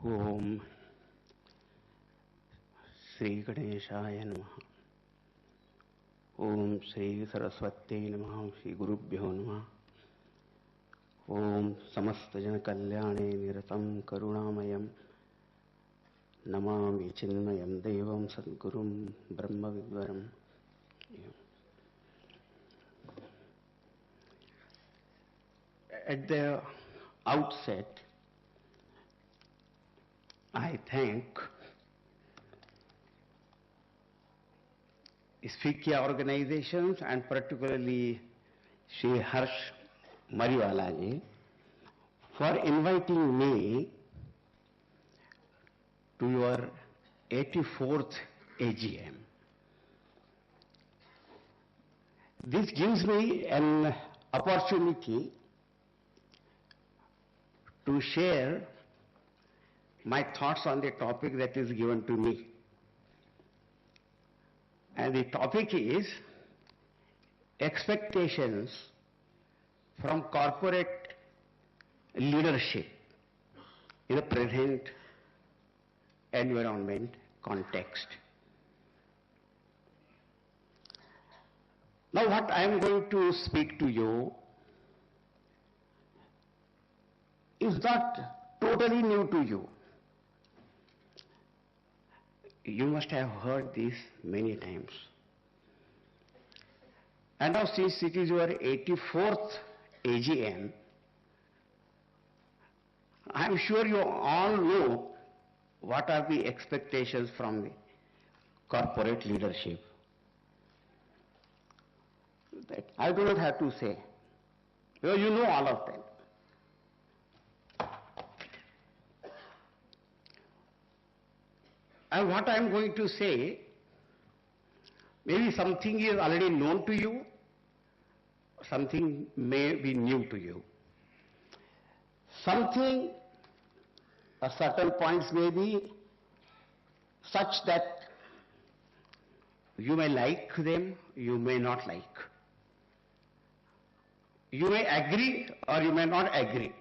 ओम श्री गणेशाय नमः। ओम श्री सरस्वत्यै नमः। श्री गुरुभ्यो नमः। ओम समस्त जन कल्याणे निरतं करुणामयं नमामि चिन्मयं देवं सद्गुरुं ब्रह्मविद्वरम्। At the outset, I thank Speakia organizations and particularly Shri Harsh Mariwala ji for inviting me to your 84th AGM. This gives me an opportunity to share my thoughts on the topic that is given to me. And the topic is expectations from corporate leadership in the present environment context. Now what I am going to speak to you is not totally new to you. You must have heard this many times. And now since it is your 84th AGM, I am sure you all know what are the expectations from the corporate leadership. That I do not have to say, because you know all of them. And what I am going to say, maybe something is already known to you, something may be new to you. Something, certain points may be such that you may like them, you may not like. You may agree or you may not agree.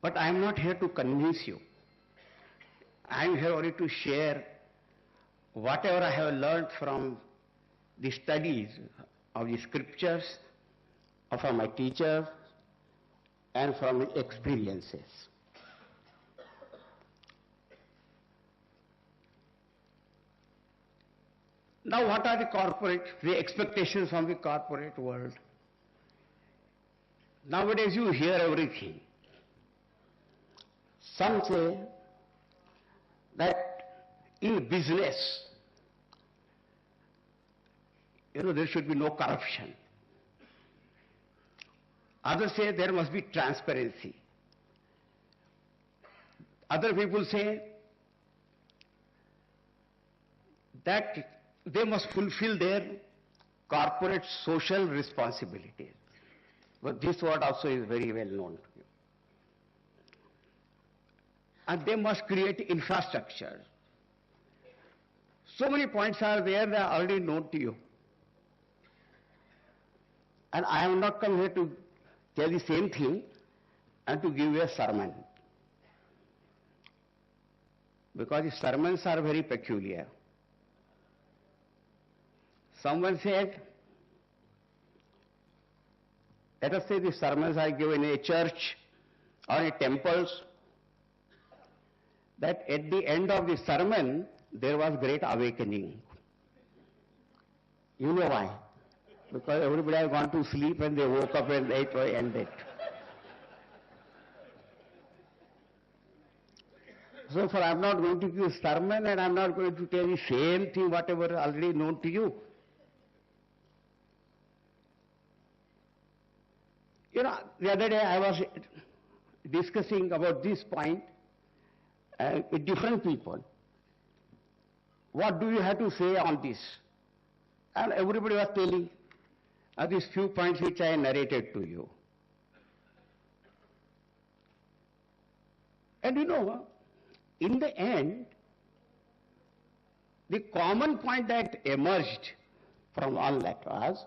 But I am not here to convince you. I am here only to share whatever I have learned from the studies of the scriptures, or from my teachers, and from the experiences. Now what are the expectations from the corporate world? Nowadays you hear everything. Some say that in business, there should be no corruption. Others say there must be transparency. Other people say that they must fulfill their corporate social responsibilities. But this word also is very well known to you. And they must create infrastructure. So many points are there that are already known to you. And I have not come here to tell the same thing and to give you a sermon. Because the sermons are very peculiar. Someone said, let us say the sermons are given in a church or in temples, that at the end of the sermon, there was great awakening. You know why? Because everybody had gone to sleep and they woke up and it ended. So I am not going to give a sermon and I am not going to tell the same thing whatever already known to you. The other day I was discussing about this point with different people. What do you have to say on this? And everybody was telling these few points which I narrated to you. And in the end, the common point that emerged from all that was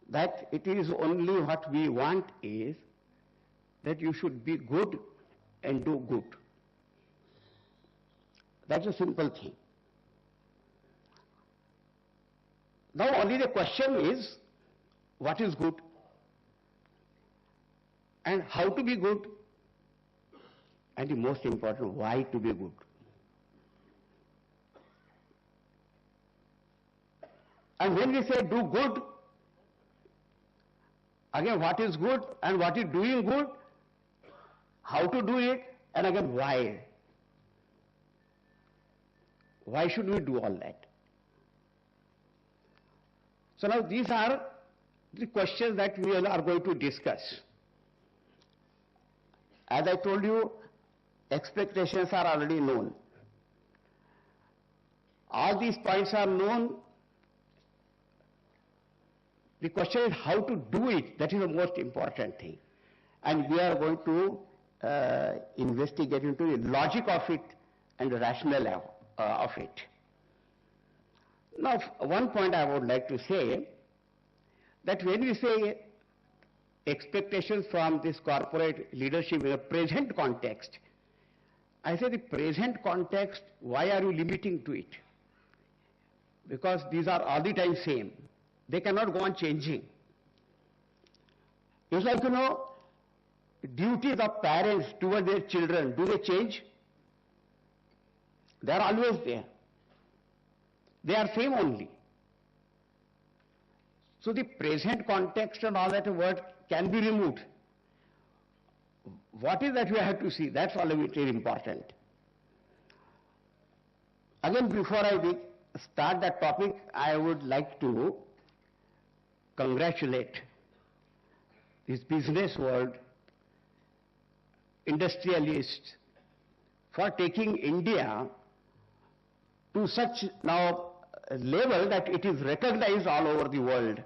that it is only what we want is that you should be good and do good. That's a simple thing. Now only the question is, what is good? And how to be good? And the most important, why to be good? And when we say do good, again, what is good and what is doing good, how to do it, and again, why? Why should we do all that? So now these are the questions that we are going to discuss. As I told you, expectations are already known. All these points are known. The question is how to do it. That is the most important thing. And we are going to investigate into the logic of it and the rationale of it. Now, one point I would like to say, that when we say expectations from this corporate leadership in a present context, I say the present context, why are you limiting to it? Because these are all the time same. They cannot go on changing. It's like, duties of parents toward their children, do they change? They are always there. They are same only. So the present context and all that word can be removed. What is that we have to see? That's all very important. Again, before I start that topic, I would like to congratulate this business world, industrialists, for taking India to such now level that it is recognized all over the world.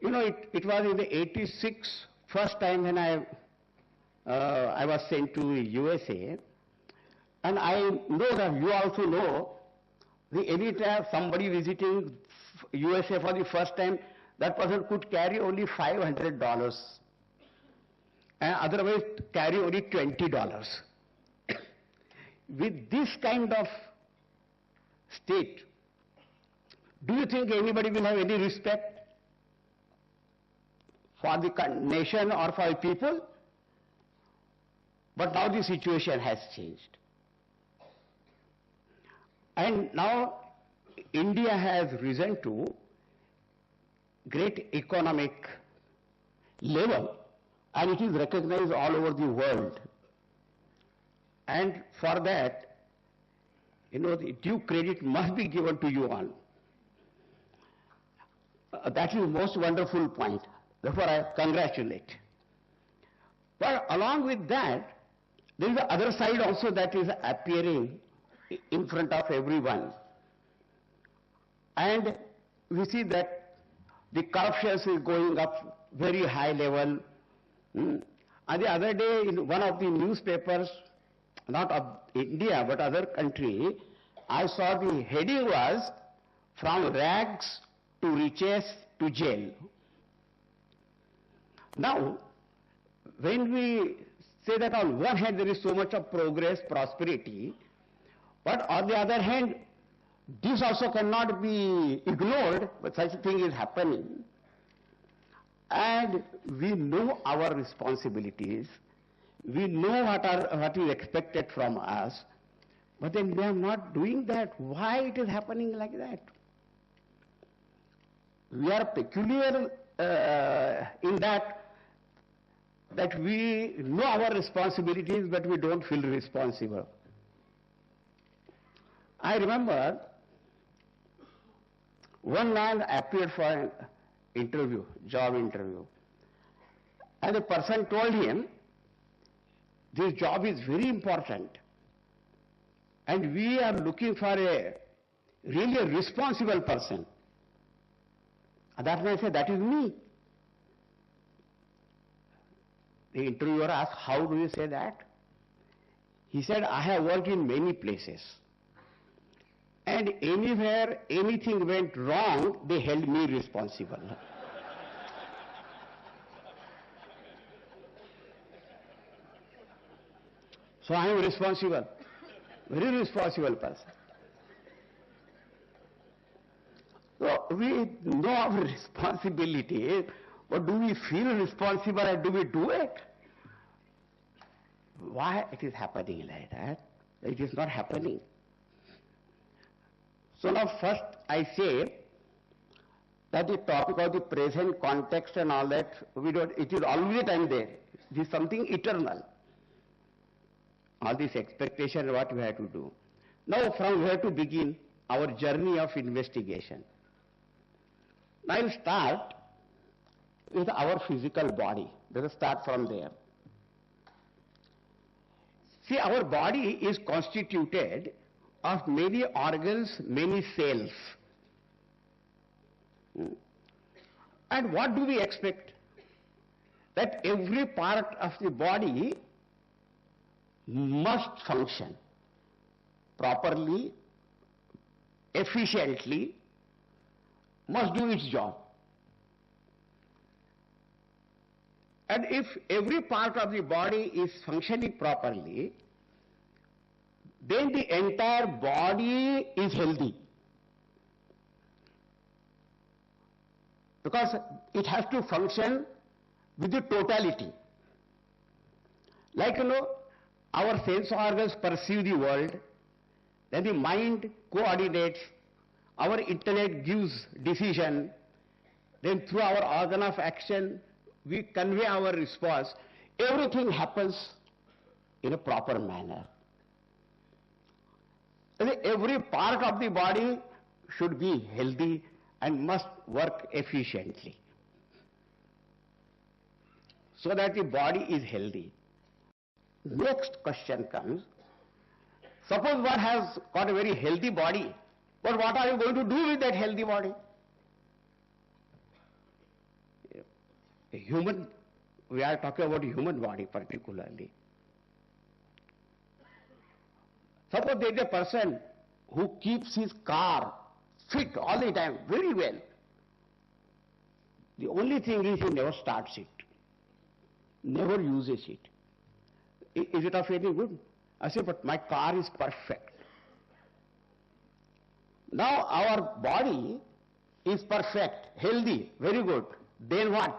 It was in the 86, first time when I was sent to USA, and I know that you also know, anytime somebody visiting USA for the first time, that person could carry only $500, and otherwise carry only $20. With this kind of state, do you think anybody will have any respect for the nation or for the people? But now the situation has changed. And now India has risen to great economic level, and it is recognized all over the world. And for that, the due credit must be given to you all. That is the most wonderful point. Therefore, I congratulate. But along with that, there is the other side also that is appearing in front of everyone. And we see that the corruption is going up very high level. And the other day in one of the newspapers, not of India but other country, I saw the heading was, "From rags to riches to jail." Now, when we say that on one hand there is so much of progress, prosperity, but on the other hand, this also cannot be ignored, but such a thing is happening. And we know our responsibilities, we know what is expected from us, but then we are not doing that. Why it is happening like that? We are peculiar in that we know our responsibilities, but we don't feel responsible. I remember one man appeared for an interview, job interview, and the person told him, "This job is very important, and we are looking for a really responsible person." And that man said, "That is me." The interviewer asked, "How do you say that?" He said, "I have worked in many places, and anywhere anything went wrong, they held me responsible." So I am responsible, very responsible person. So we know our responsibility, but do we feel responsible and do we do it? Why it is happening like that? It is not happening. So now first I say that the topic of the present context and all that, it is always the time there. It is something eternal. All this expectation, what we have to do. Now from where to begin our journey of investigation? Now I'll start with our physical body. Let us start from there. See, our body is constituted of many organs, many cells. And what do we expect? That every part of the body must function properly, efficiently, must do its job. And if every part of the body is functioning properly, then the entire body is healthy. Because it has to function with the totality. Like, our sense organs perceive the world, then the mind coordinates, our intellect gives decision, then through our organ of action, we convey our response. Everything happens in a proper manner. And every part of the body should be healthy and must work efficiently, so that the body is healthy. Next question comes, suppose one has got a very healthy body, but what are you going to do with that healthy body? A human, we are talking about human body particularly. Suppose there is a person who keeps his car fit all the time, very well. The only thing is he never starts it, never uses it. Is it of any good? I say, but my car is perfect. Now our body is perfect, healthy, very good. Then what?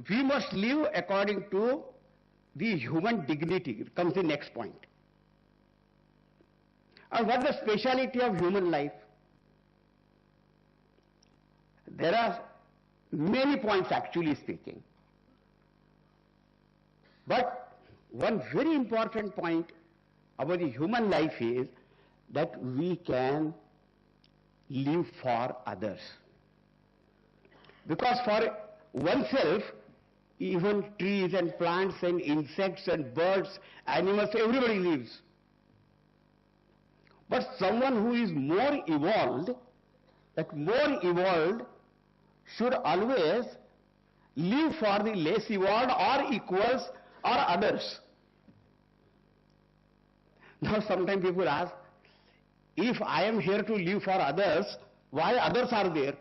We must live according to the human dignity, comes the next point. And what is the speciality of human life? There are many points actually speaking. But one very important point about the human life is that we can live for others. Because for oneself, even trees and plants and insects and birds, animals, everybody lives. But someone who is more evolved, should always live for the less evolved or equals or others. Now sometimes people ask, if I am here to live for others, why others are there?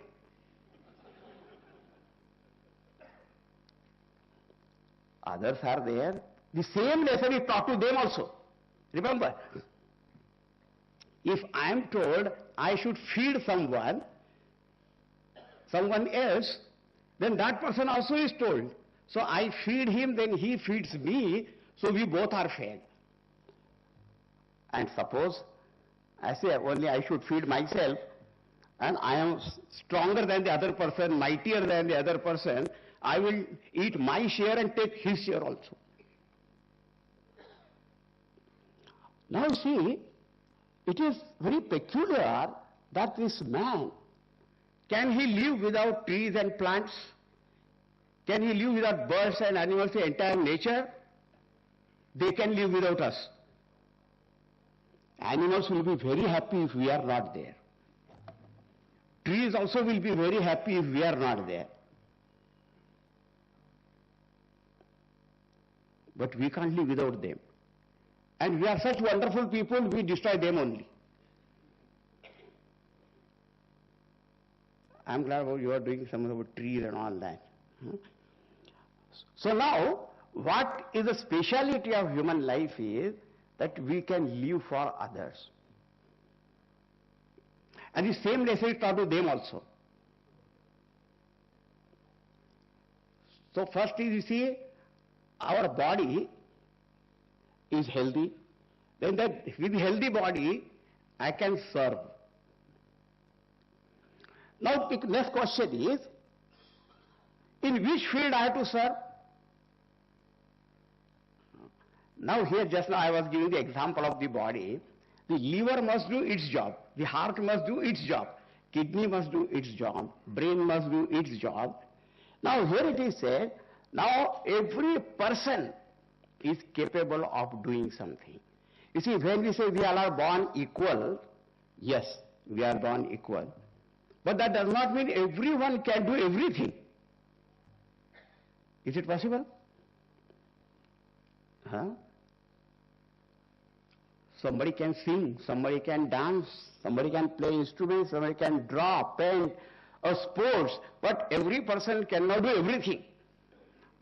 Others are there. The same lesson is taught to them also. Remember, if I am told I should feed someone else, then that person also is told. So I feed him, then he feeds me, so we both are fed. And suppose I say only I should feed myself, and I am stronger than the other person, mightier than the other person, I will eat my share and take his share also. Now see, it is very peculiar that this man, can he live without trees and plants? Can he live without birds and animals, the entire nature? They can live without us. Animals will be very happy if we are not there. Trees also will be very happy if we are not there. But we can't live without them. And we are such wonderful people, we destroy them only. I'm glad about you are doing some about trees and all that. So now, what is the speciality of human life is that we can live for others. And the same lesson is taught to them also. So first is, you see, our body is healthy. Then that with healthy body, I can serve. Now the next question is, in which field I have to serve? Now here just now I was giving the example of the body. The liver must do its job. The heart must do its job. Kidney must do its job. Brain must do its job. Now here it is said, now every person is capable of doing something. You see, when we say we all are born equal, yes, we are born equal. But that does not mean everyone can do everything. Is it possible? Huh? Somebody can sing, somebody can dance, somebody can play instruments, somebody can draw, paint, or sports, but every person cannot do everything.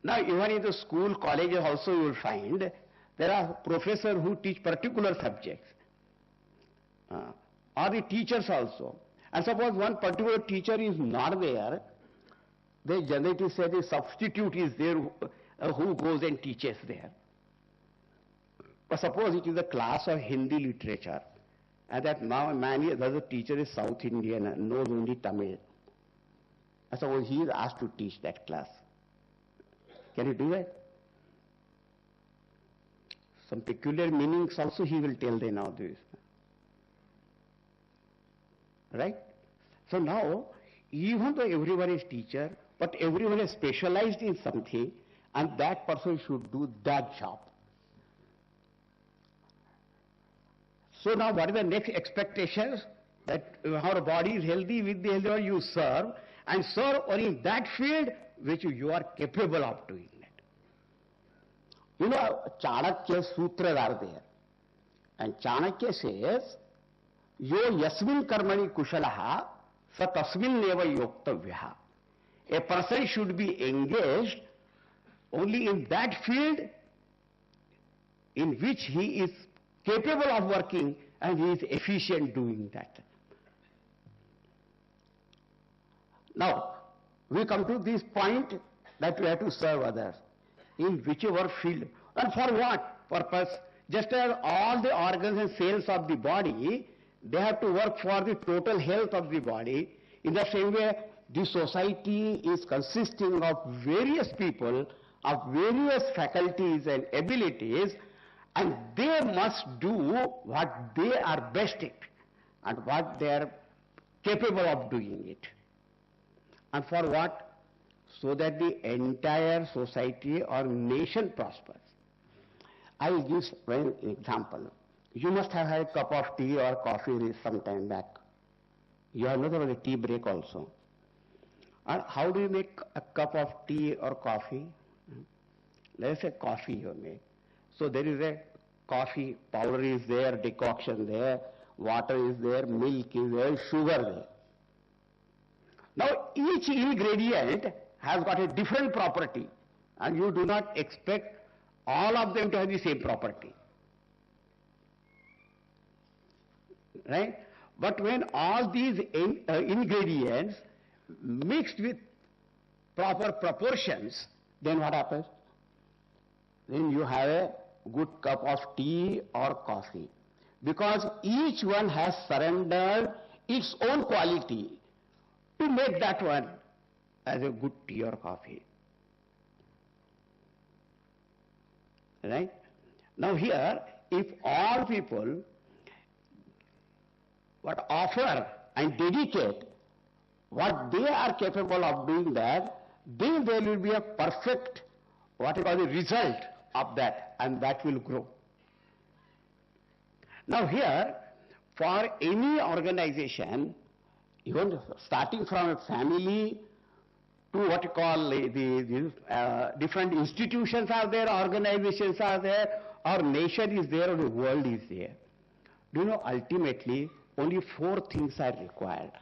Now even in the school, colleges also you will find, there are professors who teach particular subjects, or the teachers also. And suppose one particular teacher is not there, they generally say the substitute is there who goes and teaches there. But suppose it is a class of Hindi literature, and that now the teacher is South Indian and knows only Tamil. And suppose he is asked to teach that class. Can you do that? Some peculiar meanings also he will tell them nowadays. Right? So now, even though everyone is teacher, but everyone is specialized in something, and that person should do that job. So now what is the next expectations? That our body is healthy, with the healthy body you serve, and serve only in that field which you are capable of doing it. You know, Chanakya Sutras are there. And Chanakya says, Yo yasmin karmani kushalaha sa tasmin neva yoktavyaha. A person should be engaged only in that field in which he is capable of working and he is efficient doing that. Now, we come to this point that we have to serve others in whichever field. And for what purpose? Just as all the organs and cells of the body, they have to work for the total health of the body. In the same way, the society is consisting of various people of various faculties and abilities, and they must do what they are best at and what they are capable of doing it. And for what? So that the entire society or nation prospers. I will give one example. You must have had a cup of tea or coffee some time back. You have not a tea break also. And how do you make a cup of tea or coffee? Let us say coffee you make. So there is a coffee powder is there, decoction there, water is there, milk is there, sugar there. Now each ingredient has got a different property, and you do not expect all of them to have the same property. Right? But when all these ingredients mixed with proper proportions, then what happens? Then you have a good cup of tea or coffee. Because each one has surrendered its own quality to make that one as a good tea or coffee. Right? Now here, if all people what offer and dedicate what they are capable of doing that, then there will be a perfect, what you call the result of that, and that will grow. Now here, for any organization, even starting from a family to what you call the different institutions are there, organizations are there, our nation is there, or the world is there. Do you know, ultimately, only 4 things are required.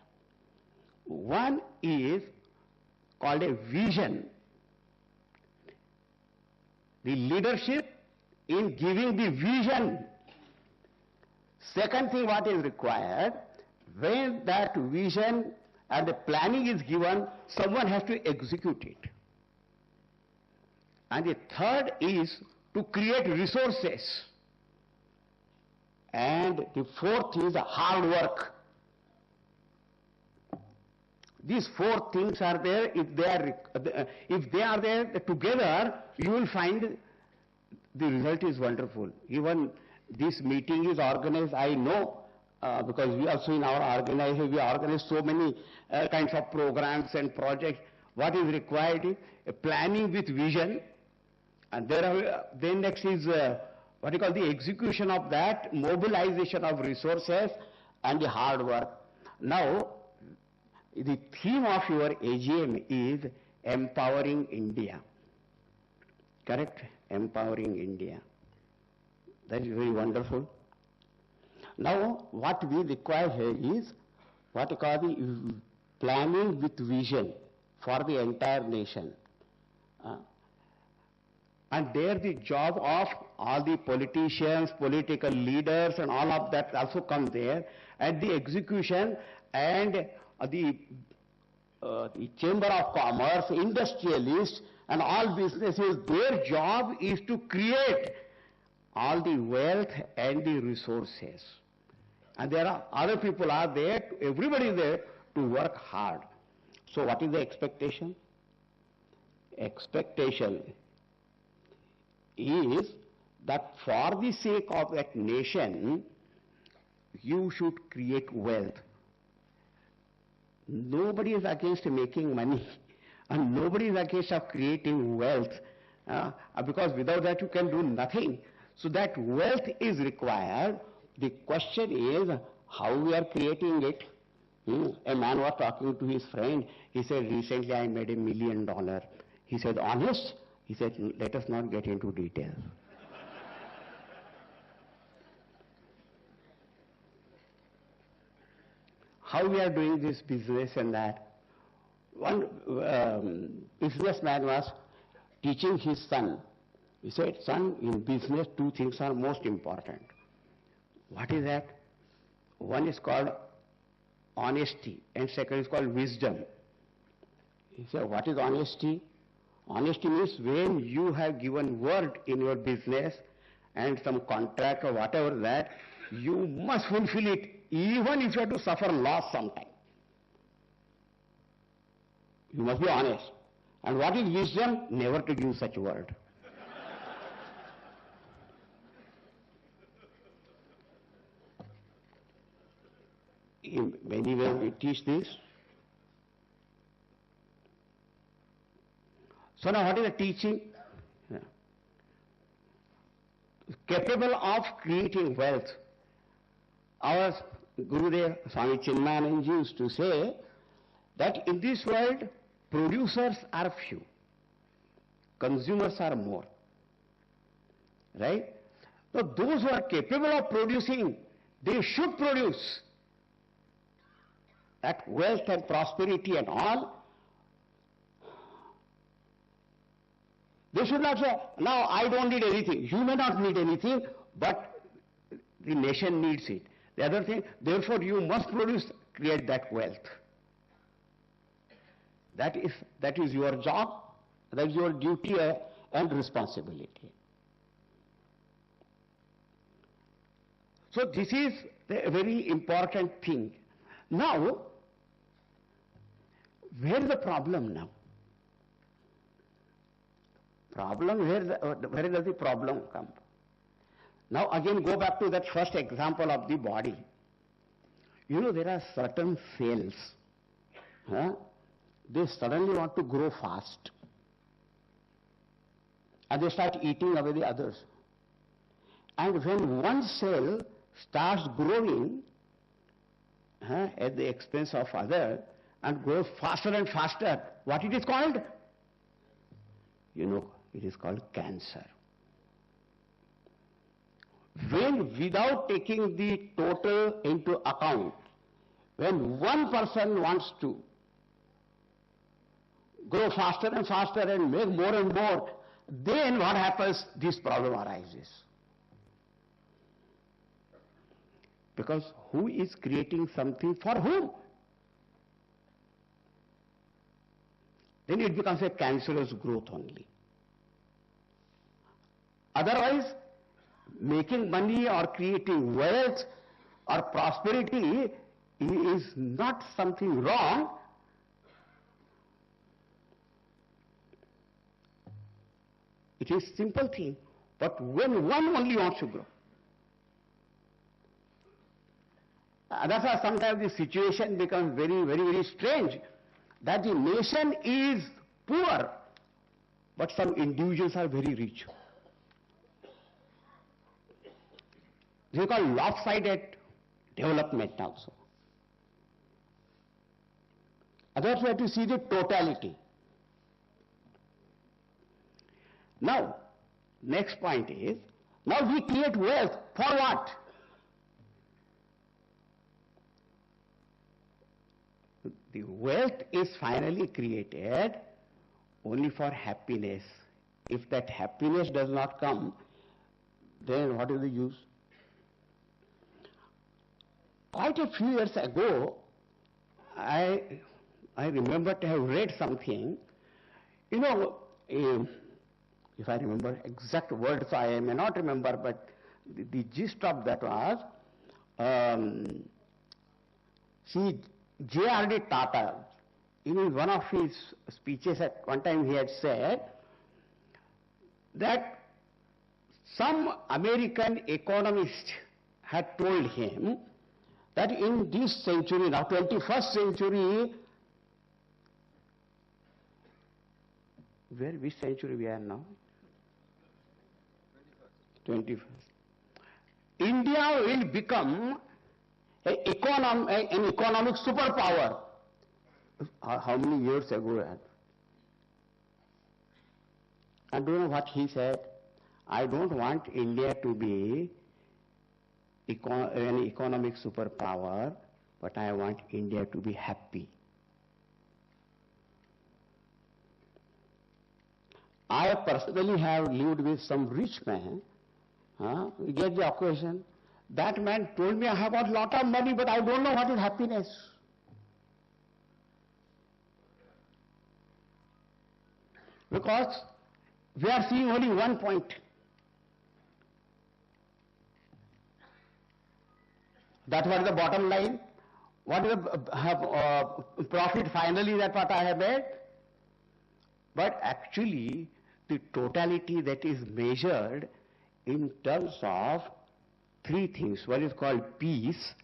One is called a vision. the leadership in giving the vision. Second thing what is required, when that vision and the planning is given, someone has to execute it. And the third is to create resources. And the fourth is hard work. These four things are there. If they are there together, you will find the result is wonderful. Even this meeting is organized, I know, because we also in our organization, we organize so many kinds of programs and projects. What is required is planning with vision, and then next is what you call the execution of that, mobilization of resources, and the hard work. Now, the theme of your AGM is empowering India. Correct? Empowering India. That is very wonderful. Now, what we require here is what you call the planning with vision for the entire nation. And there the job of all the politicians, political leaders and all of that also come there, and the execution and the Chamber of Commerce, industrialists and all businesses, their job is to create all the wealth and the resources. And there are other people are there, everybody is there to work hard. So what is the expectation? Expectation is that for the sake of that nation, you should create wealth. Nobody is against making money, and nobody is against of creating wealth, because without that you can do nothing. So that wealth is required. The question is how we are creating it. A man was talking to his friend. He said, recently I made $1 million. He said, honest? He said, let us not get into details. How we are doing this business and that. One businessman was teaching his son. He said, son, in business, two things are most important. What is that? One is called honesty, and second is called wisdom. He said, what is honesty? Honesty means when you have given word in your business and some contract or whatever that, you must fulfill it, even if you have to suffer loss sometime. You must be honest. And what is wisdom? Never to give such word. In many ways we teach this. So now what is the teaching? Capable of creating wealth. Our Gurudev Swami Chinmayanand used to say that in this world, producers are few, consumers are more. Right? So those who are capable of producing, they should produce. That wealth and prosperity and all, they should not say, now I don't need anything. You may not need anything, but the nation needs it. The other thing, therefore you must produce, create that wealth. That is your job, that is your duty and responsibility. So this is a very important thing. Now, where is the problem now? Where does the problem come? Now again go back to that first example of the body. You know, there are certain cells. They suddenly want to grow fast. And they start eating away the others. And when one cell starts growing at the expense of other and grows faster and faster, what it is called? You know, it is called cancer. When without taking the total into account, when one person wants to grow faster and faster and make more and more, then what happens? This problem arises. Because who is creating something for whom? Then it becomes a cancerous growth only. Otherwise, making money or creating wealth or prosperity is not something wrong. It is simple thing. But when one only wants to grow, that's why sometimes the situation becomes very strange. That the nation is poor, but some individuals are very rich. They call lopsided development also. Otherwise, we have to see the totality. Now, next point is, now we create wealth for what? The wealth is finally created only for happiness. If that happiness does not come, then what is the use? Quite a few years ago, I remember to have read something. You know, if I remember exact words, I may not remember, but the gist of that was, see, J.R.D. Tata, in one of his speeches at one time he had said that some American economist had told him that in this century, now 21st century, which century we are now? 21st. India will become an economic superpower. How many years ago? I don't know what he said. I don't want India to be an economic superpower, but I want India to be happy. I personally have lived with some rich man. You get the occasion? That man told me, I have got a lot of money, but I don't know what is happiness. Because we are seeing only one point. That was the bottom line. What is the profit finally, that what I have made? But actually, the totality that is measured in terms of three things. One is called peace,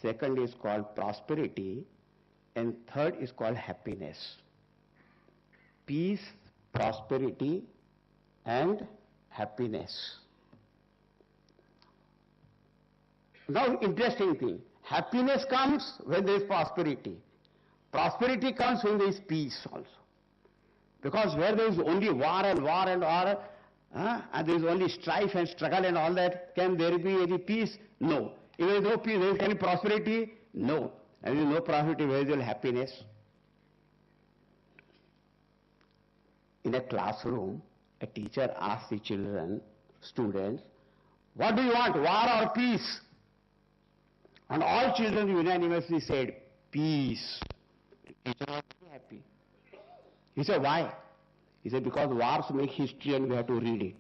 second is called prosperity, and third is called happiness. Peace, prosperity, and happiness. Now, interesting thing. Happiness comes when there is prosperity. Prosperity comes when there is peace also. Because where there is only war and there is only strife and struggle and all that, can there be any peace? No. If there is no peace, there is any prosperity? No. And there is no prosperity, where is your happiness? In a classroom, a teacher asks the children, students, what do you want, war or peace? And all children unanimously said, peace. The teacher was very happy. He said, why? He said, because wars make history and we have to read it.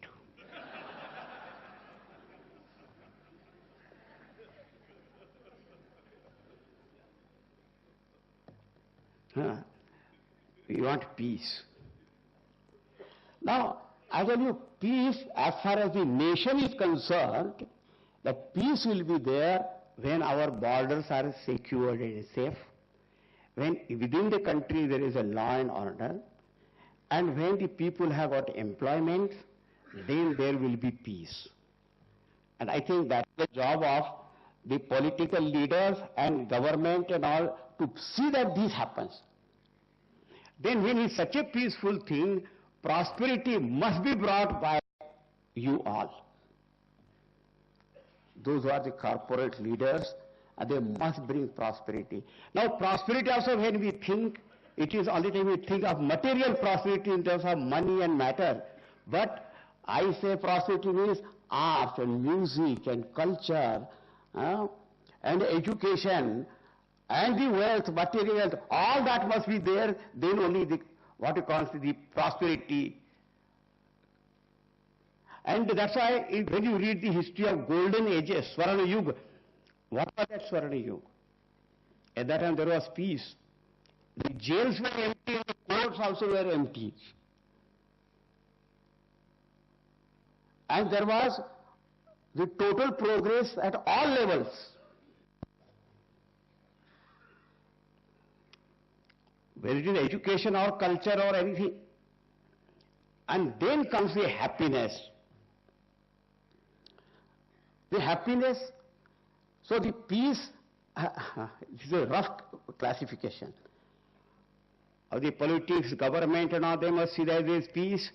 We want peace. Now, I tell you, peace, as far as the nation is concerned, the peace will be there when our borders are secured and safe, when within the country there is a law and order, and when the people have got employment, then there will be peace. And I think that's the job of the political leaders and government and all to see that this happens. Then when it's such a peaceful thing, prosperity must be brought by you all. Those who are the corporate leaders, they must bring prosperity. Now prosperity also, when we think, it is only time we think of material prosperity in terms of money and matter. But I say prosperity means art and music and culture and education and the wealth, material wealth, all that must be there, then only what you call the prosperity. And that's why when you read the history of golden ages, Swarna Yuga, what was that Swarna Yuga? At that time there was peace. The jails were empty and the courts also were empty. And there was the total progress at all levels. Whether it is education or culture or anything. And then comes the happiness. The happiness, so the peace, this is a rough classification. Of the politics, government and all, they must see that there is peace.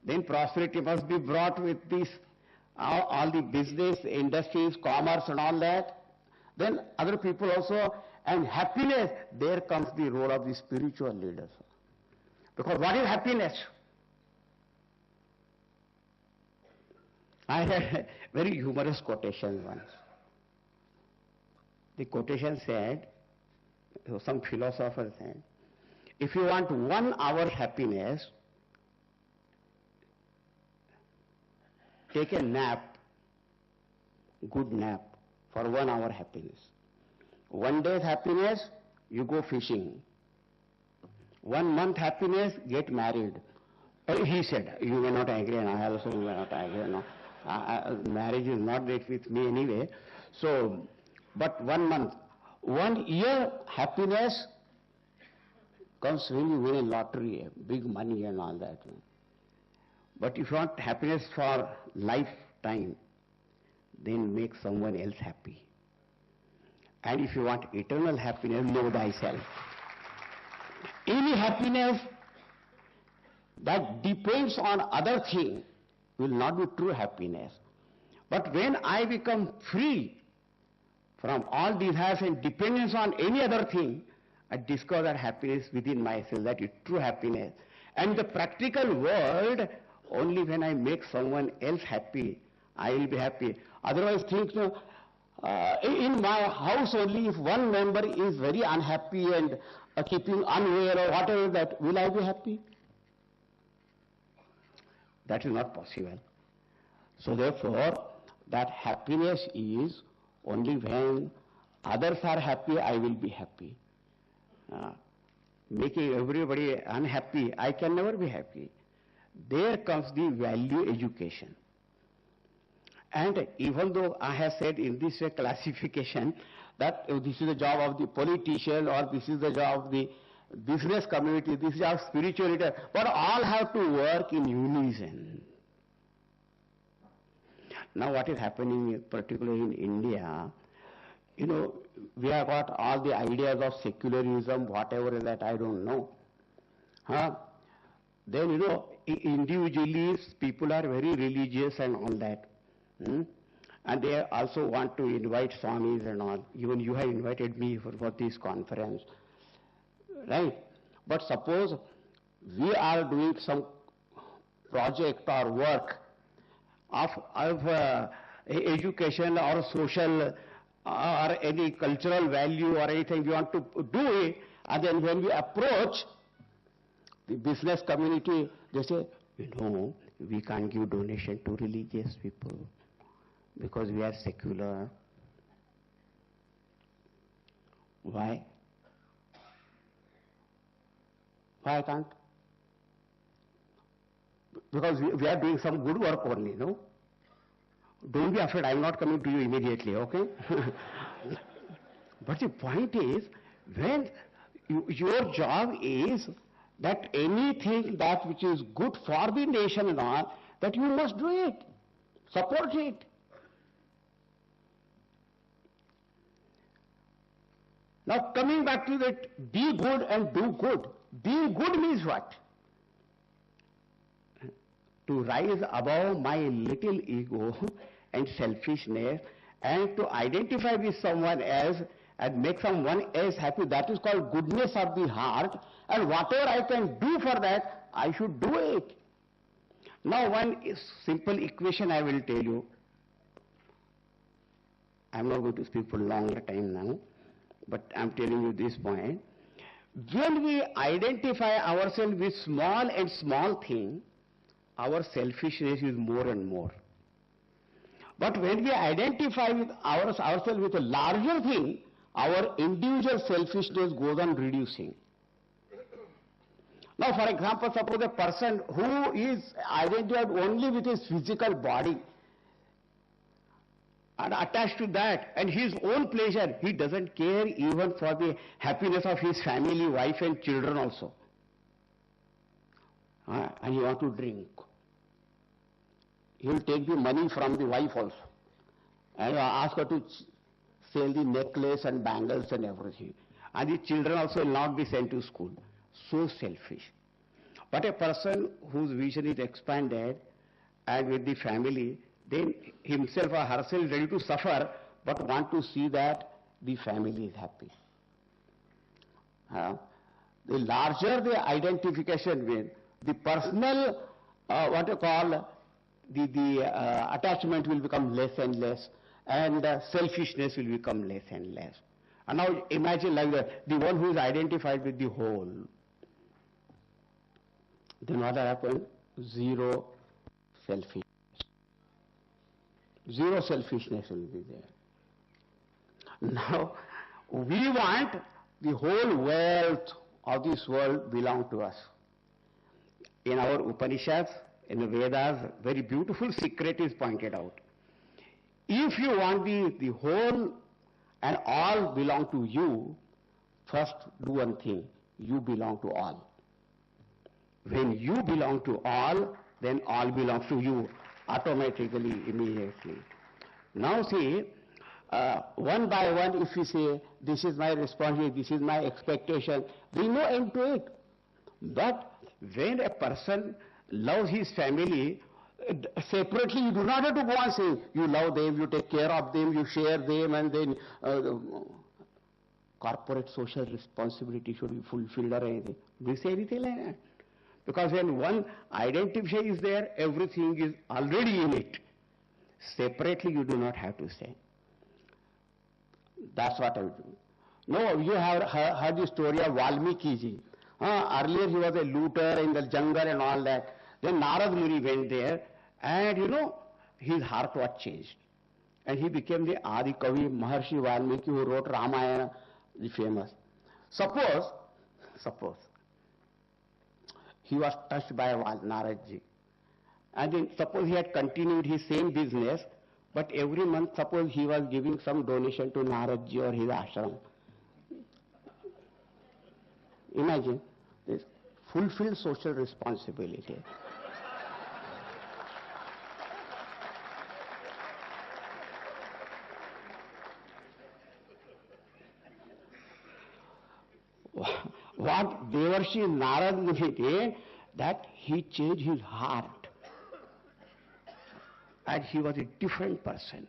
Then prosperity must be brought with this, all the business, industries, commerce and all that. Then other people also, and happiness, there comes the role of the spiritual leaders. Because what is happiness? I had a very humorous quotation once. The quotation said, some philosopher said, if you want 1 hour happiness, take a nap, good nap, for 1 hour happiness. 1 day's happiness, you go fishing. 1 month happiness, get married. He said, you may not agree, and I also may not agree. No. Marriage is not that with me anyway. So, but 1 month. 1 year happiness comes when you win a lottery, big money and all that. But if you want happiness for lifetime, then make someone else happy. And if you want eternal happiness, know thyself. Any happiness that depends on other things will not be true happiness. But when I become free from all desires and dependence on any other thing, I discover that happiness within myself, that is true happiness. And the practical world, only when I make someone else happy, I will be happy. Otherwise, think, in my house only, if one member is very unhappy and keeping unwell or whatever that, will I be happy? That is not possible. So therefore, that happiness is only when others are happy, I will be happy. Making everybody unhappy, I can never be happy. There comes the value education. And even though I have said in this classification that this is the job of the politician or this is the job of the business community, this is our spiritual leader, but all have to work in unison. Now what is happening, particularly in India, we have got all the ideas of secularism, whatever that I don't know. Then, individually people are very religious and all that. And they also want to invite Swamis and all. Even you have invited me for this conference. Right? But suppose we are doing some project or work of education or social or any cultural value or anything, we want to do it, and then when we approach the business community, they say, we can't give donation to religious people because we are secular. Why? Why I can't? Because we are doing some good work only, no? Don't be afraid, I am not coming to you immediately, okay? But the point is, when your job is that anything that which is good for the nation and all, that you must do it, support it. Now coming back to that, be good and do good. Being good means what? To rise above my little ego and selfishness and to identify with someone else and make someone else happy. That is called goodness of the heart. And whatever I can do for that, I should do it. Now simple equation I will tell you. I'm not going to speak for a longer time now, but I'm telling you this point. When we identify ourselves with small and small thing, our selfishness is more and more. But when we identify with ourselves with a larger thing, our individual selfishness goes on reducing. Now, for example, suppose a person who is identified only with his physical body and attached to that and his own pleasure, he doesn't care even for the happiness of his family, wife and children also. And he wants to drink. He will take the money from the wife also and ask her to sell the necklace and bangles and everything. And the children also will not be sent to school. So selfish. But a person whose vision is expanded and with the family, then himself or herself is ready to suffer but want to see that the family is happy. The larger the identification with, the personal, what you call, the attachment will become less and less, and selfishness will become less and less. And now imagine like the one who is identified with the whole. Then what will happen? Zero selfishness. Zero selfishness will be there. Now, we want the whole wealth of this world belong to us. In our Upanishads, in the Vedas, very beautiful secret is pointed out. If you want the whole and all belong to you, first do one thing, you belong to all. When you belong to all, then all belongs to you automatically, immediately. Now see, one by one, if we say, this is my responsibility, this is my expectation, there is no end to it. But when a person loves his family, separately you do not have to go and say, you love them, you take care of them, you share them, and then corporate social responsibility should be fulfilled or anything. Do you say anything like that? Because when one identification is there, everything is already in it. Separately you do not have to say. That's what I would do. No, you have heard the story of Valmiki ji. Earlier he was a looter in the jungle and all that. Then Narad Muni went there and his heart was changed. And he became the Adi Kavi Maharshi Valmiki who wrote Ramayana, the famous. Suppose he was touched by Narad ji. And then suppose he had continued his same business, but every month suppose he was giving some donation to Narad ji or his ashram. Imagine this fulfilled social responsibility. What Devarshi Narad Muni did, that he changed his heart. And he was a different person.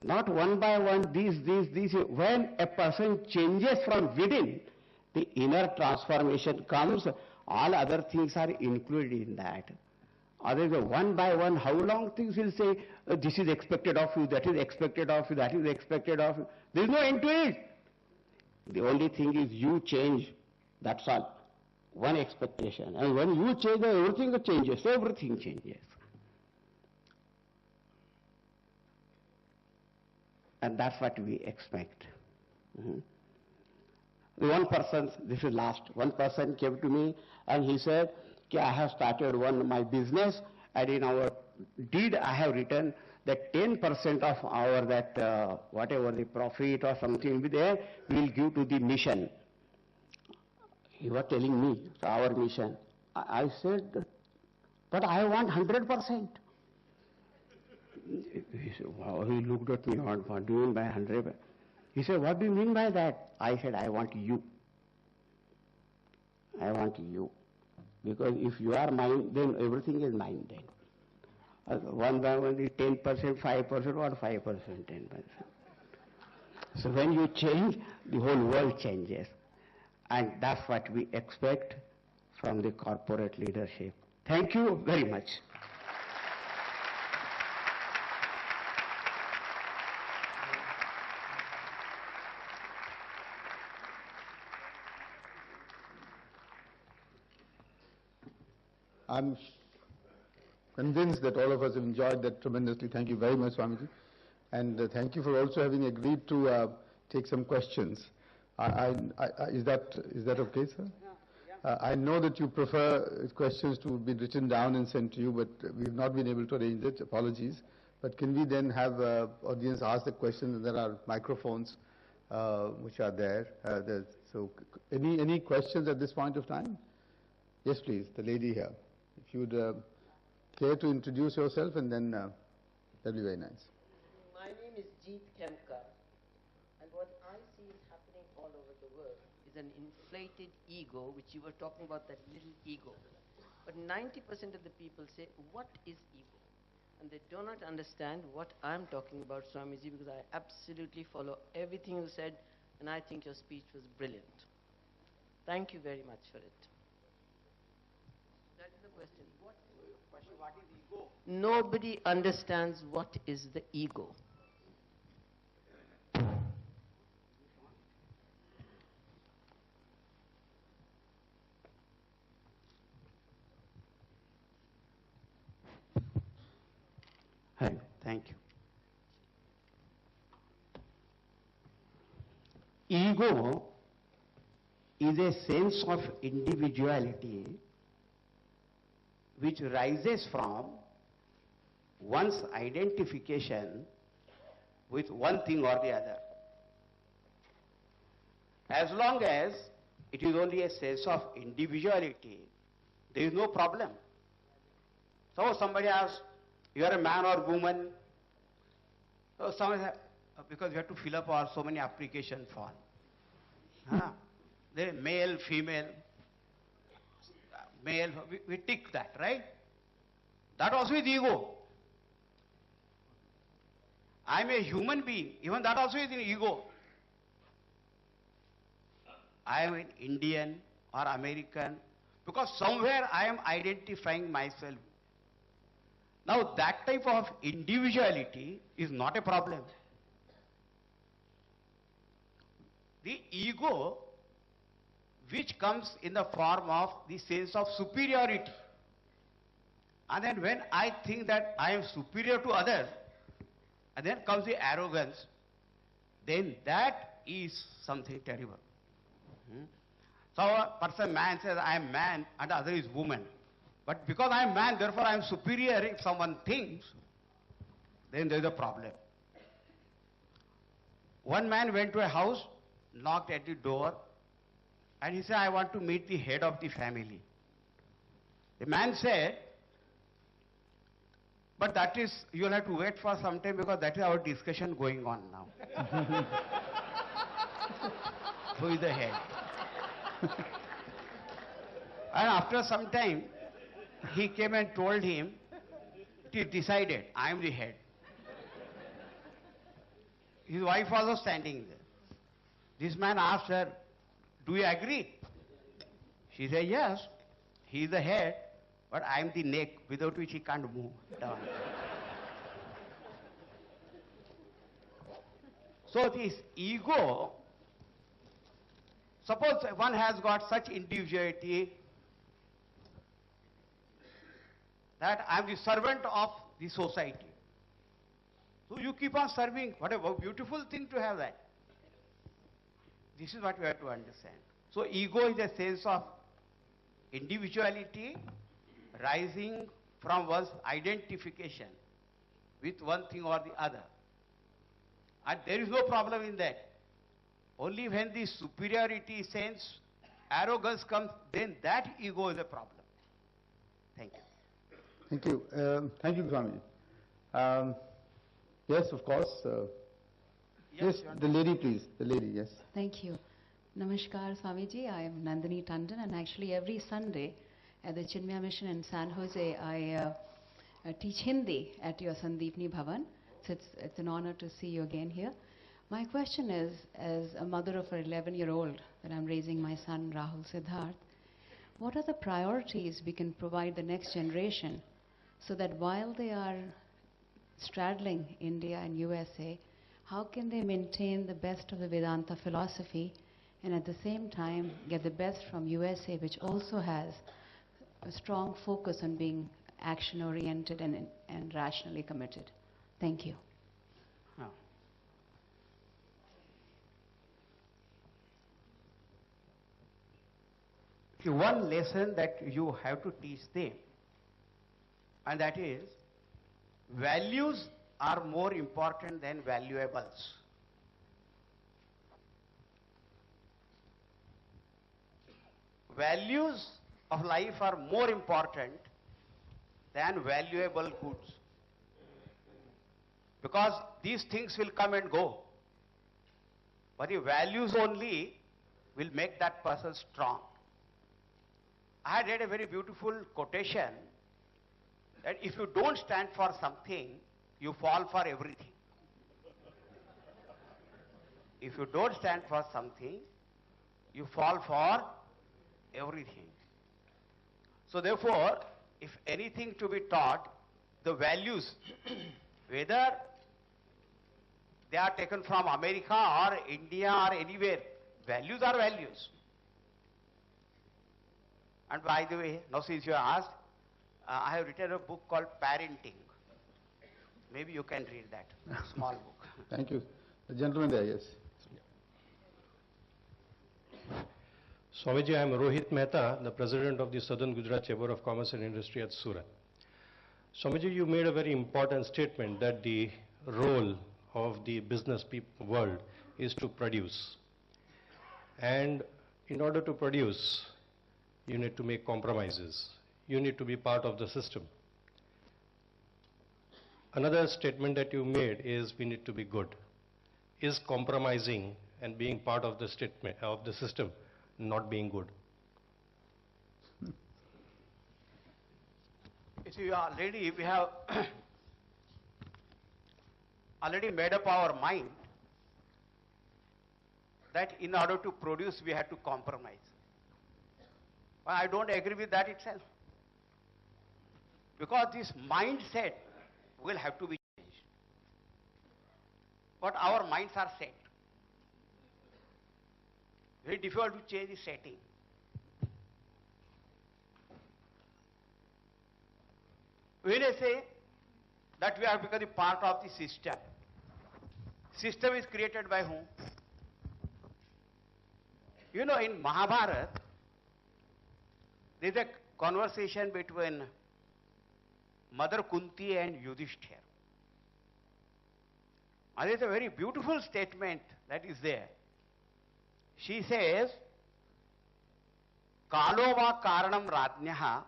Not one by one, these. When a person changes from within, the inner transformation comes, all other things are included in that. Otherwise, one by one, how long things will say, this is expected of you, that is expected of you, that is expected of you. There is no end to it. The only thing is you change, that's all. One expectation. And when you change, everything changes, everything changes. And that's what we expect. One person, this is last, one person came to me and he said, I have started my business, and in our deed I have written that 10% of our whatever the profit or something will be there, we will give to the mission. He was telling me, our mission. I said, but I want 100%. He said, wow, he looked at me, what do you mean by 100%? He said, what do you mean by that? I said, I want you. I want you. Because if you are mine, then everything is mine then. One by one is 10%, 5%, or 5%, 10%. So when you change, the whole world changes. And that's what we expect from the corporate leadership. Thank you very much. I'm convinced that all of us have enjoyed that tremendously. Thank you very much, Swamiji. And thank you for also having agreed to take some questions. Is that okay, sir? I know that you prefer questions to be written down and sent to you, but we've not been able to arrange it. Apologies. But can we then have audience ask the questions? And there are microphones which are there. So any questions at this point of time? Yes, please. The lady here. If you would care to introduce yourself, and then that'll be very nice. My name is Jeet Kemkar, and what I see is happening all over the world is an inflated ego, which you were talking about, that little ego. But 90% of the people say, what is ego? And they do not understand what I'm talking about, Swamiji, because I absolutely follow everything you said, and I think your speech was brilliant. Thank you very much for it. That is the question. What is ego? Nobody understands what is the ego. Hi, thank you. Ego is a sense of individuality which rises from one's identification with one thing or the other. As long as it is only a sense of individuality, there is no problem. So somebody asks, you are a man or woman? So somebody says, because we have to fill up our so many application form. There is male, female, male, we tick that, right? That also is ego. I am a human being, even that also is an ego. I am an Indian or American, because somewhere I am identifying myself. Now that type of individuality is not a problem. The ego, which comes in the form of the sense of superiority. And then when I think that I am superior to others, and then comes the arrogance, then that is something terrible. So a person, man says, I am man, and the other is woman. But because I am man, therefore I am superior, if someone thinks, then there is a problem. One man went to a house, knocked at the door, and he said, I want to meet the head of the family. The man said, but that is, you'll have to wait for some time because that is our discussion going on now. Who is the head? And after some time, he came and told him, it is decided, I am the head. His wife was also standing there. This man asked her, do you agree? She said, yes, he is the head, but I am the neck, without which he can't move down. So this ego, suppose one has got such individuality that I am the servant of the society. So you keep on serving. What a beautiful thing to have that. This is what we have to understand. So ego is a sense of individuality rising from one's identification with one thing or the other. And there is no problem in that. Only when the superiority sense, arrogance comes, then that ego is a problem. Thank you. Thank you. Thank you, Swamiji. Yes, of course. Yes, the lady, please. The lady, yes. Thank you. Namaskar, Swamiji. I am Nandini Tandon, and actually every Sunday at the Chinmaya Mission in San Jose, I teach Hindi at your Sandeepni Bhavan. So it's an honor to see you again here. My question is, as a mother of an 11-year-old that I'm raising my son Rahul Siddharth, what are the priorities we can provide the next generation so that while they are straddling India and USA, how can they maintain the best of the Vedanta philosophy and at the same time get the best from USA, which also has a strong focus on being action-oriented and rationally committed? Thank you. Huh. See, one lesson that you have to teach them, and that is, values are more important than valuables. Values of life are more important than valuable goods. Because these things will come and go. But the values only will make that person strong. I had read a very beautiful quotation that if you don't stand for something, you fall for everything. If you don't stand for something, you fall for everything. So therefore, if anything to be taught, the values, whether they are taken from America or India or anywhere, values are values. And by the way, now since you asked, I have written a book called Parenting. Maybe you can read that, small book. Thank you. The gentleman there, yes. Swamiji, I am Rohit Mehta, the president of the Southern Gujarat Chamber of Commerce and Industry at Surat. Swamiji, you made a very important statement that the role of the business world is to produce. And in order to produce, you need to make compromises. You need to be part of the system. Another statement that you made is we need to be good. Is compromising and being part of the statement of the system not being good? You see, we have already made up our mind that in order to produce, we have to compromise. But I don't agree with that itself. Because this mindset will have to be changed. But our minds are set. Very difficult to change the setting. When I say that we have become a part of the system, system is created by whom? You know, in Mahabharata, there is a conversation between Mother Kunti and Yudhishthira. And there is a very beautiful statement that is there. She says, Kalo va karanam rajnyaha,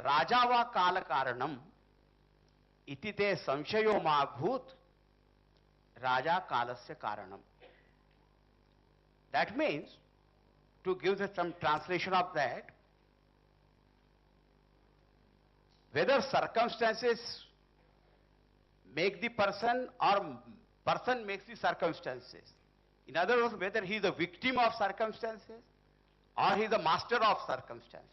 Raja va kala karanam, iti te samshayo ma bhut, Raja kalasya karanam. That means, to give some translation of that, whether circumstances make the person or person makes the circumstances. In other words, whether he is a victim of circumstances or he is the master of circumstances.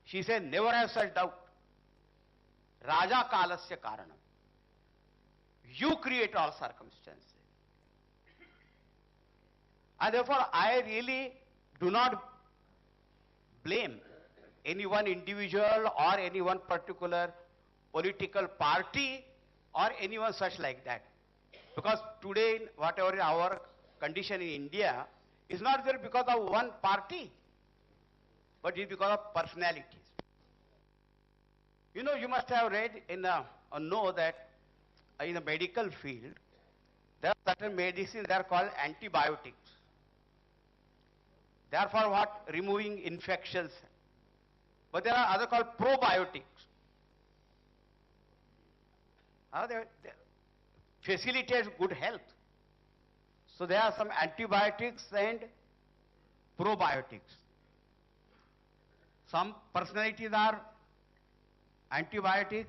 She said, never have such doubt. Raja kalasya karanam. You create all circumstances. And therefore, I really do not blame any one individual or any one particular political party or anyone such like that. Because today, whatever our condition in India is not there because of one party, but it is because of personalities. You know, you must have read or know that in the medical field, there are certain medicines that are called antibiotics. They are for what? Removing infections. But there are other called probiotics. They facilitate good health. So there are some antibiotics and probiotics. Some personalities are antibiotic,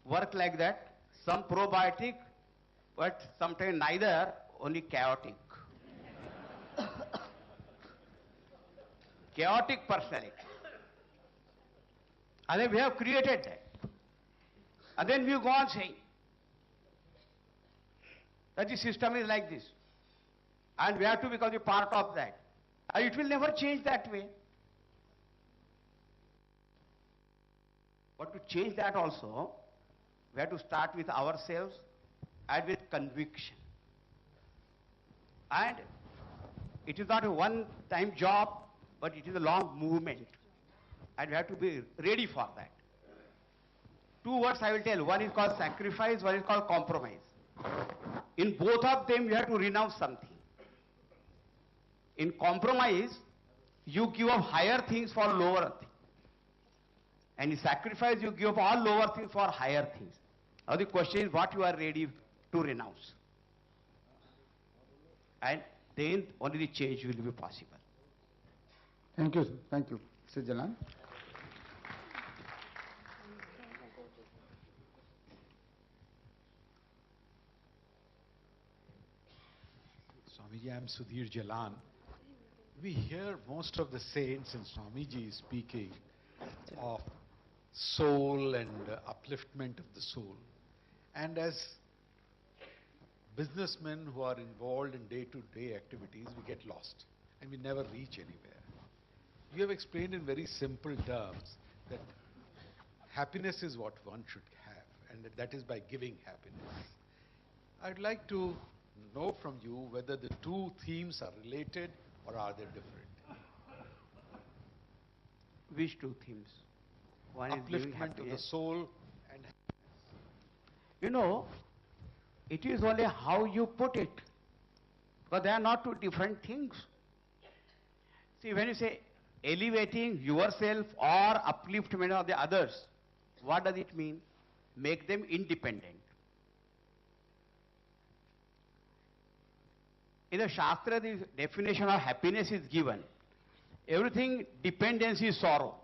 work like that. Some probiotic, but sometimes neither, only chaotic. chaotic personality. And then we have created that. And then we go on saying that the system is like this. And we have to become a part of that. And it will never change that way. But to change that also, we have to start with ourselves and with conviction. And it is not a one-time job, but it is a long movement. And we have to be ready for that. Two words I will tell. One is called sacrifice, one is called compromise. In both of them, you have to renounce something. In compromise, you give up higher things for lower things. And in sacrifice, you give up all lower things for higher things. Now the question is what you are ready to renounce. And then only the change will be possible. Thank you, sir. Thank you. Mr. Jalan. Swamiji, I am Sudhir Jalan. We hear most of the saints and Swamiji speaking of soul and upliftment of the soul. And as businessmen who are involved in day-to-day activities, we get lost and we never reach anywhere. You have explained in very simple terms that happiness is what one should have, and that is by giving happiness. I'd like to know from you whether the two themes are related or are they different? Which two themes? One is giving Upliftment of the happiness. soul and You know, it is only how you put it. Because they are not two different things. See, when you say elevating yourself or upliftment of the others, what does it mean? Make them independent. In the Shastra, the definition of happiness is given. Everything dependence is sorrow.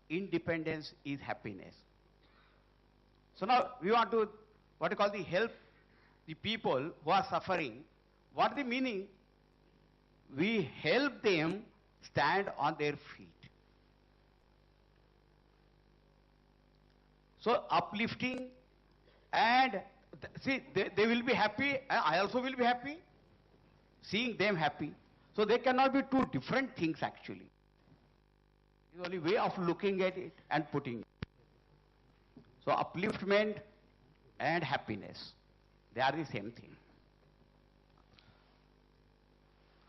Independence is happiness. So now we want to, what you call the help the people who are suffering. What the meaning? We help them stand on their feet. So uplifting and see, they will be happy, and I also will be happy, seeing them happy. So they cannot be two different things actually. It's only way of looking at it and putting it. So upliftment and happiness, they are the same thing.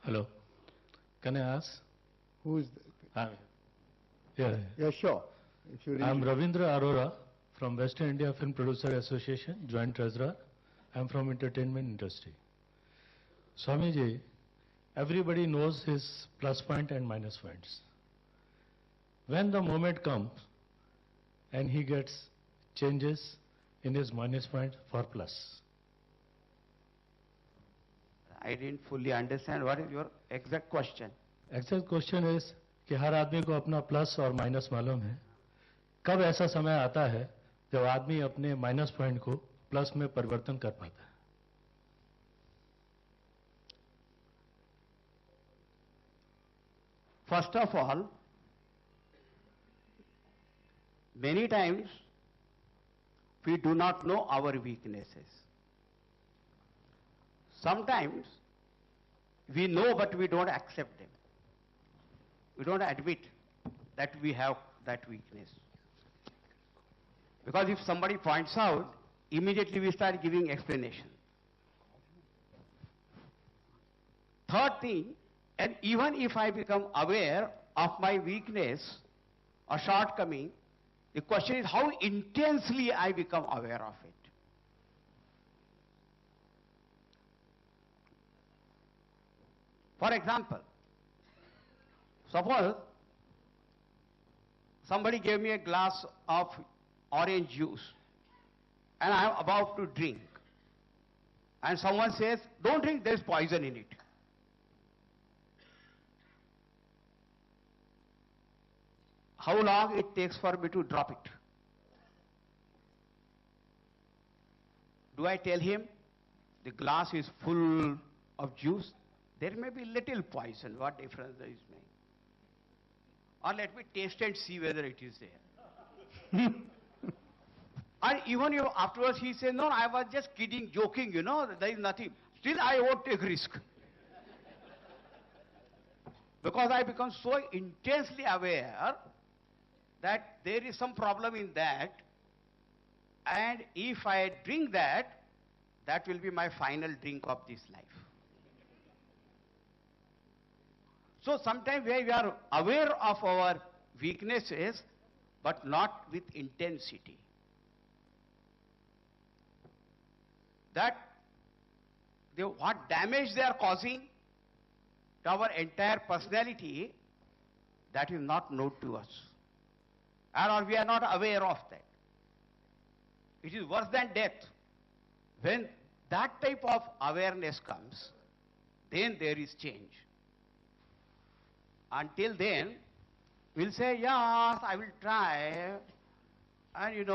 Hello. Can I ask? Who is I'm, yeah. Yeah, sure. If you I'm really- Ravindra Arora from Western India Film Producer Association, Joint Treasurer. I'm from entertainment industry. Swamiji, everybody knows his plus point and minus points. When the moment comes and he gets changes in his minus point for plus. I didn't fully understand what is your exact question. Actual question is कि हर आदमी को अपना plus और minus मालूम है. कब ऐसा समय आता है जब आदमी अपने माइनस पॉइंट को प्लस में परिवर्तन कर पाता है? First of all, many times we do not know our weaknesses. Sometimes we know but we don't accept them. We don't admit that we have that weakness. Because if somebody points out, immediately we start giving explanation. Third thing, and even if I become aware of my weakness or shortcoming, the question is how intensely I become aware of it. For example, suppose somebody gave me a glass of orange juice and I am about to drink. And someone says, don't drink, there is poison in it. How long it takes for me to drop it? Do I tell him the glass is full of juice? There may be little poison. What difference does it make? or let me taste and see whether it is there. And even if afterwards he says, no, I was just kidding, joking, there is nothing. Still I won't take risk. Because I become so intensely aware that there is some problem in that, and if I drink that, that will be my final drink of this life. So sometimes we are aware of our weaknesses, but not with intensity. That what damage they are causing to our entire personality, that is not known to us. Or we are not aware of that. It is worse than death. When that type of awareness comes, then there is change. Until then, we'll say, yes, I will try. And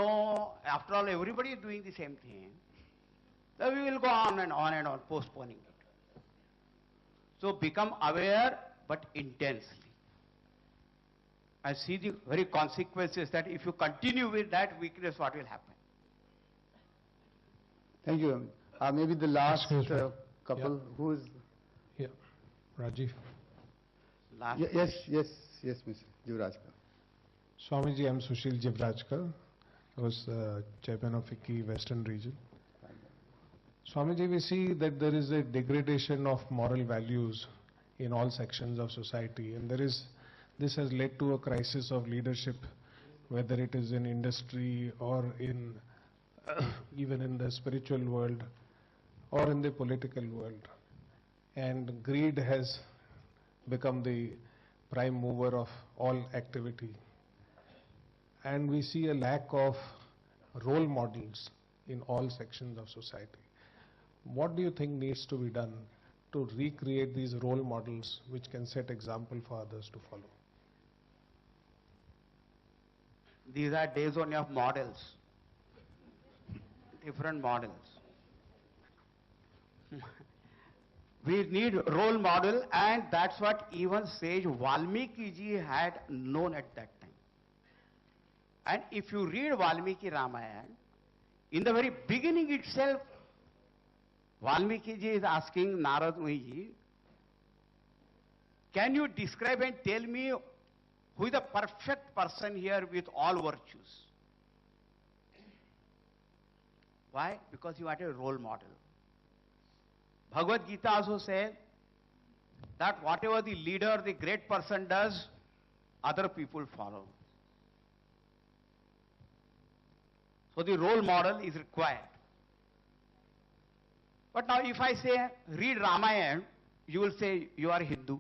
after all, everybody is doing the same thing. So we will go on and on and on, postponing it. So become aware, but intensely. I see the very consequences that if you continue with that weakness, what will happen? Thank you. Maybe the last Excuse me. couple, Yeah. who is... Yeah, Rajiv. Last Yes, Mr. Jivrajkar. Swamiji, I'm Sushil Jivrajkar. I was chairman of ICCI Western Region. Swamiji, we see that there is a degradation of moral values in all sections of society, and this has led to a crisis of leadership, whether it is in industry or in even in the spiritual world or in the political world. And greed has become the prime mover of all activity. And we see a lack of role models in all sections of society. What do you think needs to be done to recreate these role models which can set example for others to follow? These are days only of models. Different models. We need role model, and that's what even sage Valmiki ji had known at that time. And if you read Valmiki Ramayana, in the very beginning itself, Valmiki ji is asking Narad Muni ji, can you describe and tell me who is the perfect person here with all virtues? Why? Because you are a role model. Bhagavad Gita also says that whatever the leader, the great person does, other people follow. So the role model is required. But now if I say, read Ramayana, you will say, you are Hindu.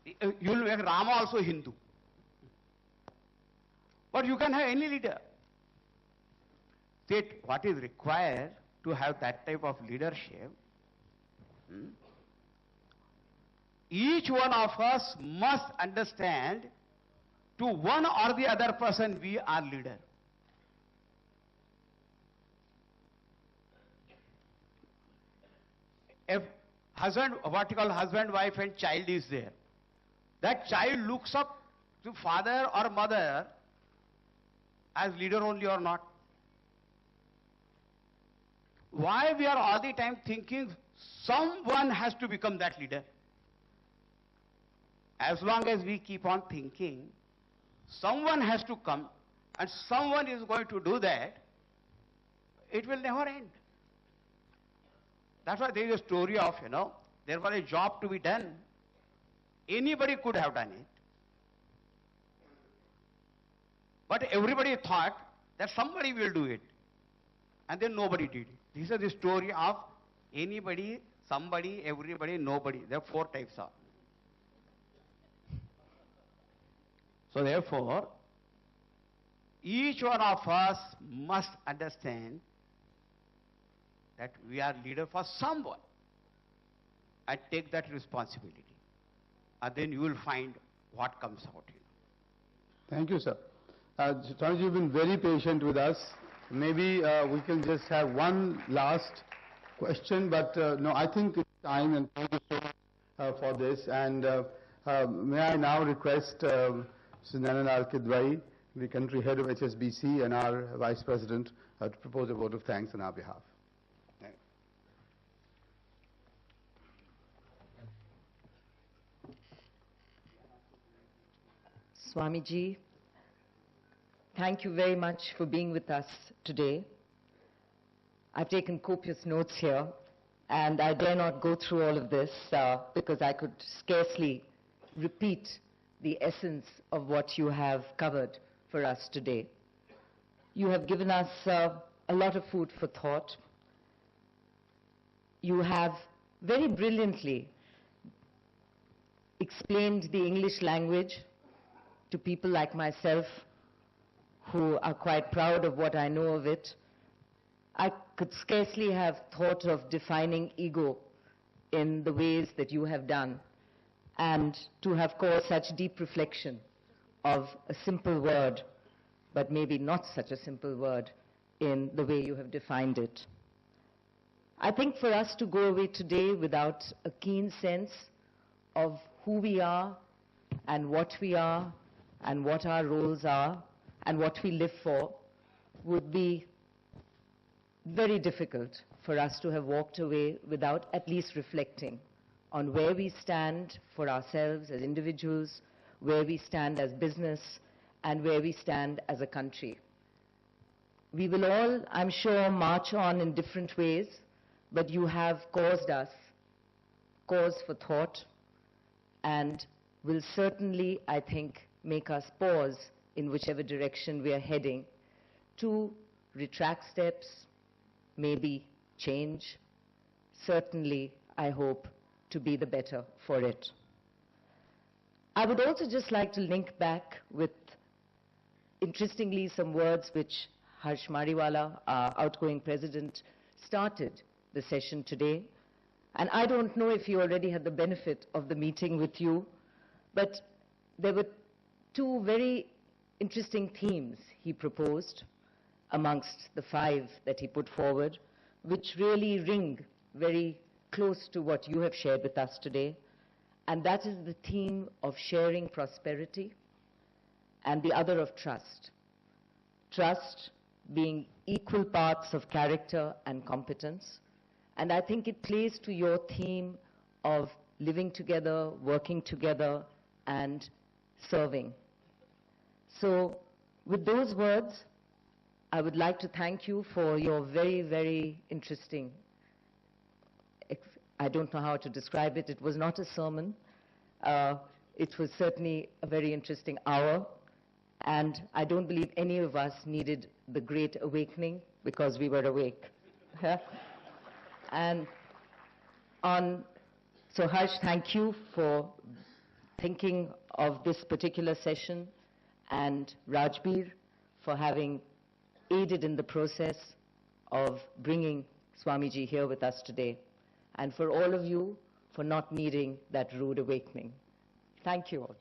You will make Rama also Hindu. But you can have any leader. That what is required to have that type of leadership, each one of us must understand to one or the other person we are leader. If husband, what you call husband, wife and child is there, that child looks up to father or mother as leader only or not. Why we are all the time thinking someone has to become that leader? As long as we keep on thinking someone has to come and someone is going to do that, it will never end. That's why there is a story of, there was a job to be done. Anybody could have done it. But everybody thought that somebody will do it. And then nobody did it. This is the story of anybody, somebody, everybody, nobody. There are 4 types of. So therefore, each one of us must understand that we are leader for someone and take that responsibility. And then you will find what comes out. Thank you, sir. Swamiji, you've been very patient with us. Maybe we can just have one last question, but no, I think it's time, and thank you so much for this. And May I now request Mr. Nainal Kidwai, the country head of HSBC and our Vice President, to propose a vote of thanks on our behalf. Swamiji, thank you very much for being with us today. I've taken copious notes here, and I dare not go through all of this because I could scarcely repeat the essence of what you have covered for us today. You have given us a lot of food for thought. You have very brilliantly explained the English language to people like myself who are quite proud of what I know of it. I could scarcely have thought of defining ego in the ways that you have done, and to have caused such deep reflection of a simple word, but maybe not such a simple word, in the way you have defined it. I think for us to go away today without a keen sense of who we are and what we are and what our roles are and what we live for would be very difficult for us to have walked away without at least reflecting on where we stand for ourselves as individuals, where we stand as business, and where we stand as a country. We will all, I'm sure, march on in different ways, but you have caused us cause for thought and will certainly, I think, make us pause in whichever direction we are heading to retract steps, maybe change, certainly, I hope, to be the better for it. I would also just like to link back with, interestingly, some words which Harsh Mariwala, our outgoing president, started the session today. And I don't know if you already had the benefit of the meeting with you, but there were two very interesting themes he proposed amongst the 5 that he put forward, which really ring very close to what you have shared with us today. And that is the theme of sharing prosperity and the other of trust. Trust being equal parts of character and competence. And I think it plays to your theme of living together, working together, and serving. So with those words, I would like to thank you for your very, very interesting, I don't know how to describe it. It was not a sermon. It was certainly a very interesting hour. And I don't believe any of us needed the great awakening because we were awake. And so Harsh, thank you for thinking of this particular session, and Rajbir for having aided in the process of bringing Swamiji here with us today, and for all of you for not needing that rude awakening. Thank you all.